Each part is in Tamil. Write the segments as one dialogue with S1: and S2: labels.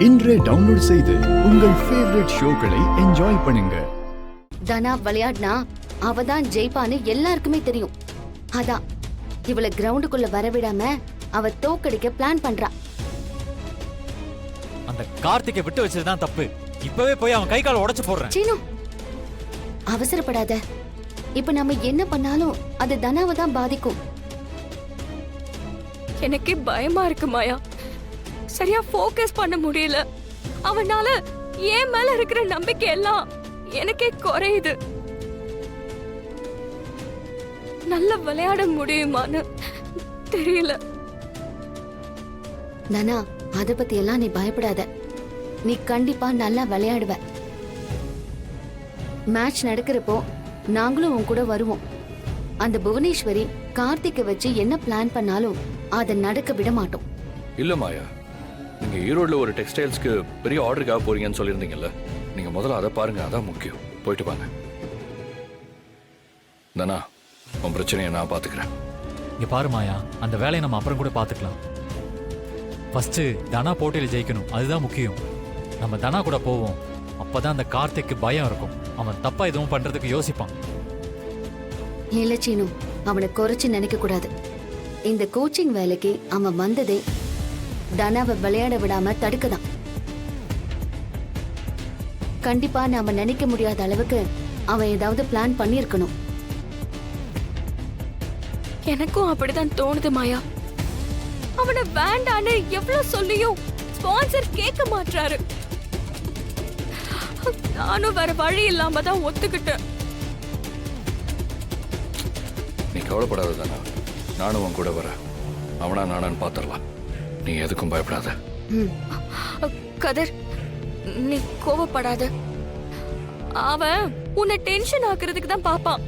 S1: இன்றே டவுன்லோட் செய்து உங்கள் ஃபேவரட் ஷோக்களை என்ஜாய் பண்ணுங்க.
S2: தனா விளையாடினா அவ தான் ஜெயிப்பான்னு எல்லாருக்குமே தெரியும். அதான் இவளை கிரவுண்டுக்குள்ள வரவிடாம அவ தோக்கடிக்க பிளான் பண்றா.
S3: அந்த கார்த்திகை விட்டு வச்சதுதான் தப்பு. இப்பவே போய் அவன் கை கால உடைச்சு போடுறேன்.
S2: சீனு, அவசரப்படாத. இப்ப நம்ம என்ன பண்ணாலும் அது தனாவை தான் பாதிக்கும்.
S4: எனக்கே பயமா இருக்கு மாயா. சரியா ஃபோக்கஸ் பண்ண முடியல. அவனால ஏன் மேல இருக்கிற நம்பிக்கை எல்லாம் எனக்கே குறையுது. நல்ல விளையாட முடியுமான்னு தெரியல.
S2: தனா, அத பத்தி எல்லாம் நீ பயப்படாத. நீ கண்டிப்பா நல்லா விளையாடுவ. மேட்ச் நடக்கிறப்போ நாங்களும் உன் கூட வருவோம். அந்த புவனேஸ்வரி கார்த்திகை வச்சு என்ன பிளான் பண்ணாலும் அதை நடக்க விட மாட்டோம்.
S5: இல்ல மாயா, நீங்க ஈரோட்ல ஒரு டெக்ஸ்டைல்ஸ்க்கு பெரிய ஆர்டருக்காக போறீங்கன்னு சொல்லியிருந்தீங்கல்ல. நீங்க முதல்ல அதை பாருங்க, அதான் முக்கியம். போயிட்டு வாங்க. தனா, உன் பிரச்சனையை நான் பாத்துக்கிறேன்.
S3: இங்க பாரு மாயா, அந்த வேலையை நம்ம அப்புறம் கூட பாத்துக்கலாம். ஃபர்ஸ்ட் தனா போட்டியில ஜெயிக்கணும், அதுதான் முக்கியம். நம்ம தனா கூட போவோம். அப்பதான் அந்த கார்த்திக்கு பயம் இருக்கும். அவன் தப்பா எதுவும் பண்றதுக்கு யோசிப்பான்.
S2: இல்ல சீனு, அவனை குறைச்சு நினைக்க கூடாது. இந்த கோச்சிங் வேலைக்கு அவன் வந்ததே தனாவை விளையாட விடாம தடுக்கதான். கண்டிப்பா நாம நினைக்க முடியாத அளவுக்கு அவன் ஏதாவது பிளான் பண்ணிருக்கணும்.
S4: எனக்கும் அப்படிதான் தோணுது மாயா. அவனை வேண்டான்னு எவ்வளவு சொல்லியும் ஸ்பான்சர் கேட்க மாட்டாரு. நானும் வேற வழி இல்லாம தான் ஒத்துக்கிட்டேன்.
S5: நீ கவலைப்படாத தானா, நானும் உன் கூட வரேன். அவனா நானான்னு பாத்துடலாம். நீ எதுக்கும் பயப்படாத.
S4: கதிர், நீ கோவப்படாத. அவன் உன்னை டென்ஷன் ஆக்குறதுக்கு தான் பாப்பான்.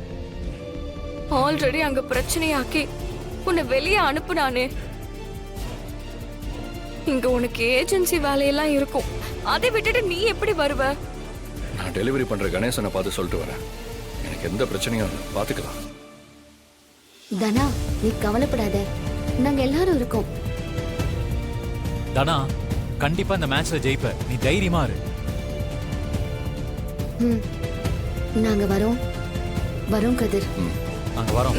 S4: ஆல்ரெடி அங்க பிரச்சனையாக்கி உன்னை வெளியே அனுப்புனானே. இங்க உனக்கு ஏஜென்சி வேலையெல்லாம் இருக்கும். அதை விட்டுட்டு நீ எப்படி வருவ?
S5: நான் டெலிவரி பண்ற கணேசனை பார்த்து சொல்லிட்டு வரேன். எனக்கு எந்த பிரச்சனையும் இல்லை, பாத்துக்கலாம்.
S2: தனா, நீ கவலைப்படாத, நாங்க எல்லாரும் இருக்கோம்.
S3: தனா, கண்டிப்பா இந்த மேட்ச்ல ஜெயிப்ப. நீ தைரியமா இரு.
S2: நாங்க வரோம் கதிர்.
S3: நாங்க வரோம்.